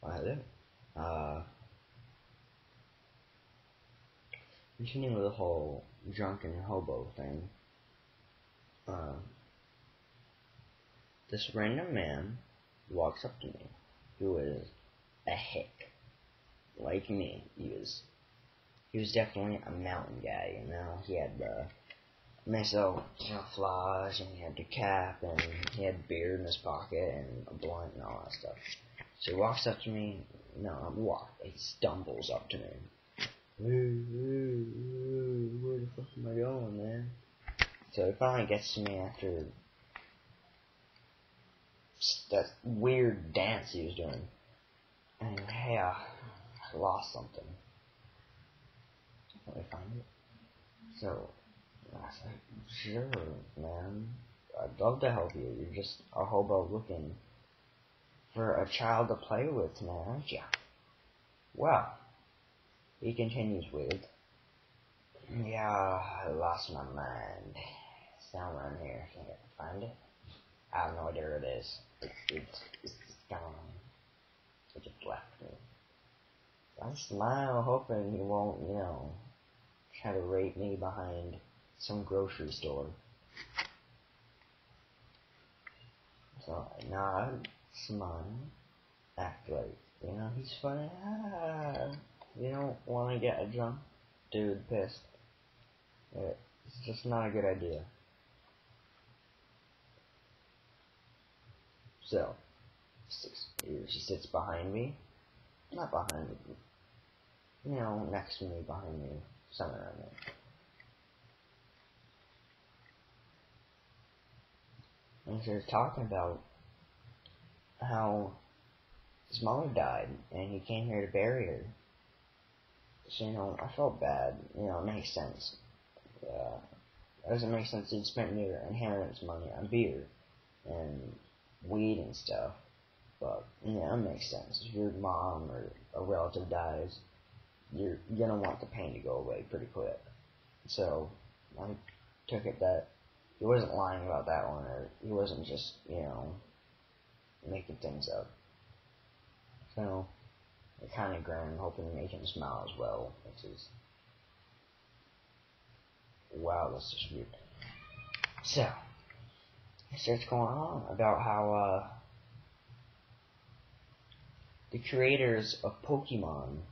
Either. Continuing with the whole drunken hobo thing. This random man walks up to me, who is a hick, like me. He was definitely a mountain guy, you know. He had the nice little camouflage, and he had the cap, and he had beer in his pocket, and a blunt, and all that stuff. So he walks up to me. He stumbles up to me. Where the fuck am I going, man? So he finally gets to me after that weird dance he was doing. And hey, I lost something. Let me find it. So I was like, sure, man. I'd love to help you. You're just a hobo looking for a child to play with, man, aren't you? Well, he continues with, yeah, I lost my mind. Somewhere in here. Can I find it? I have no idea where it is. It's gone. It just left me. I smile, hoping he won't, try to rape me behind some grocery store. So I nod, smile, act like, he's funny. You don't want to get a drunk dude pissed. It's just not a good idea. So, she sits behind me. Not behind me. Next to me, behind me, somewhere around there. And she was talking about how his mother died, and he came here to bury her. So, I felt bad. It makes sense. It doesn't make sense he'd spent your inheritance money on beer and weed and stuff. But, it makes sense. If your mom or a relative dies, you're gonna want the pain to go away pretty quick. So, I took it that he wasn't lying about that one, or he wasn't just, making things up. So, I kind of grinned, hoping to make him smile as well, which is, wow, that's just weird. So, it starts going on about how, the creators of Pokemon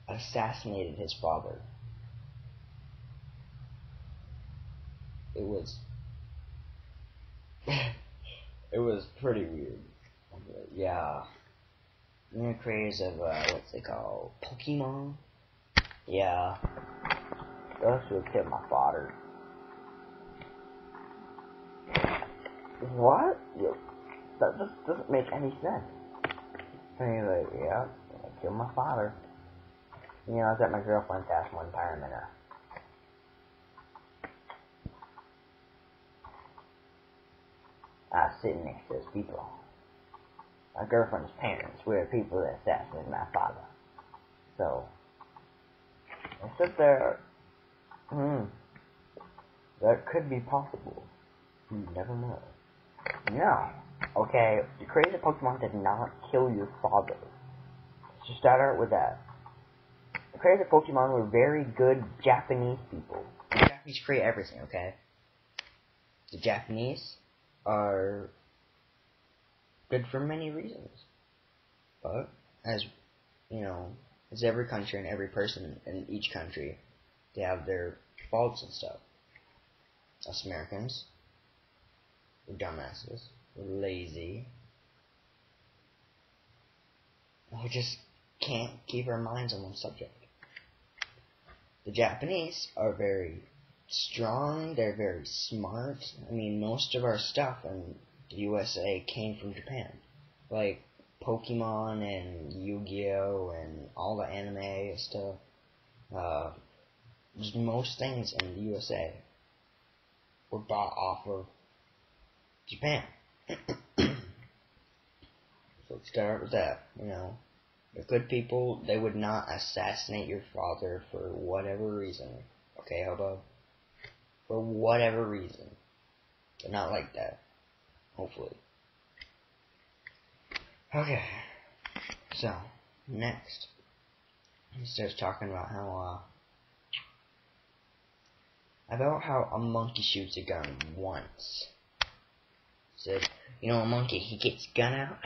assassinated his father. It was pretty weird. Yeah. The creators of, what's they called? Pokemon? Yeah. Those should have killed my father. What? That just doesn't make any sense. Anyway, yeah, I killed my father. I was at my girlfriend's house one time, and, I was sitting next to those people. My girlfriend's parents were the people that assassinated my father. So, I sit there, that could be possible. You never know. No. Okay, the creators of Pokemon did not kill your father. Let's just start out with that. The creators of Pokemon were very good Japanese people. The Japanese create everything, okay? The Japanese are good for many reasons. But, as every country and every person in each country, they have their faults and stuff. Us Americans, we're dumbasses. We're lazy. We just can't keep our minds on one subject. The Japanese are very strong. They're very smart. Most of our stuff in the USA came from Japan. Like Pokemon and Yu-Gi-Oh! And all the anime stuff. Just most things in the USA were bought off of Japan. So let's start with that. The good people, they would not assassinate your father for whatever reason. Okay, Hobo? For whatever reason. They're not like that. Hopefully. Okay. So, next, he starts talking about how a monkey shoots a gun once. Said, you know, a monkey, he gets a gun out,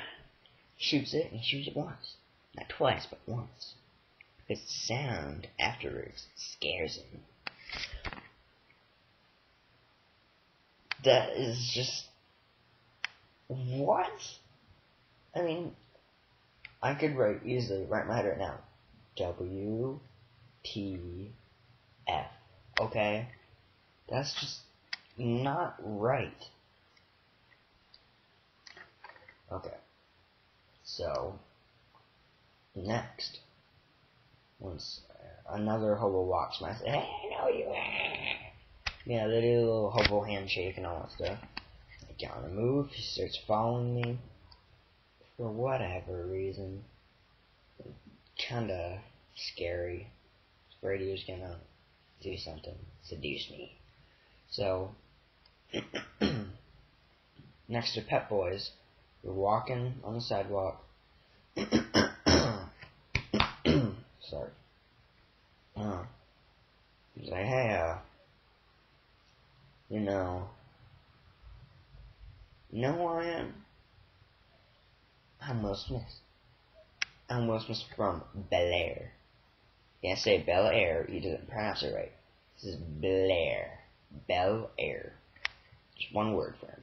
shoots it, and shoots it once. Not twice, but once. Because the sound afterwards scares him. That is just... what? I mean, I could easily write my head right now. WTF. Okay? That's just not right. Okay. So, next. Once another hobo walks by, I say, hey, I know you. Yeah, they do a little hobo handshake and all that stuff. I get on the move, he starts following me. For whatever reason. Kinda scary. Afraid he was gonna do something. Seduce me. So, next to Pet Boys, we're walking on the sidewalk. Sorry. He's like, hey, you know who I am? I'm Will Smith. I'm Will Smith from Bel Air. He can't say Bel Air, he doesn't pronounce it right. This is Blair. Bel Air. Just one word for him.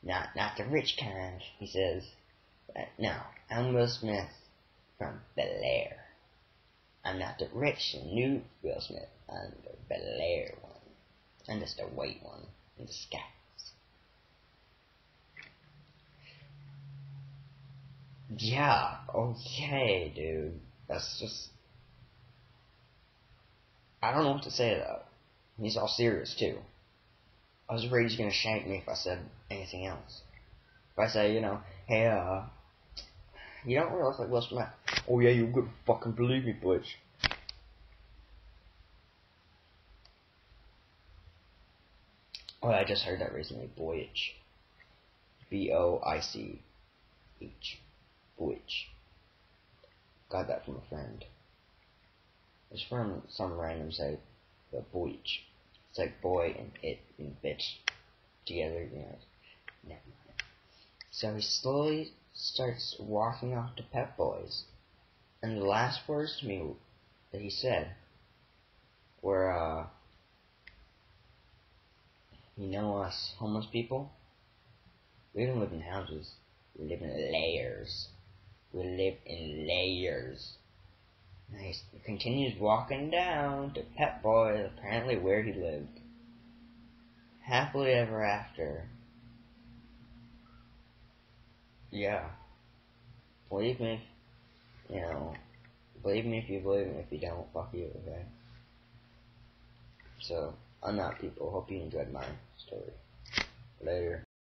Not the rich kind, he says. No, I'm Will Smith from Bel Air. I'm not the rich and new Will Smith. I'm the Bel Air one. I'm just a white one in disguise. Yeah, okay, dude. That's just... I don't know what to say to that. He's all serious, too. I was afraid he's gonna shank me if I said anything else. If I say, you know, hey, you don't really look like Will Smith. Oh yeah, you could fucking believe me, bitch. Oh, I just heard that recently. Boyich. Boich. Boyich. Got that from a friend. It's from some random site. But Boyich. It's like boy and it and bitch together, you know. Never mind. So he slowly starts walking off to Pet Boys. And the last words to me that he said were, you know us homeless people? We don't live in houses. We live in layers. We live in layers. And he continues walking down to Pet Boys, apparently where he lived. Happily ever after. Yeah. Believe me, you know, believe me if you believe me. If you don't, fuck you, okay? So, on that, people, hope you enjoyed my story. Later.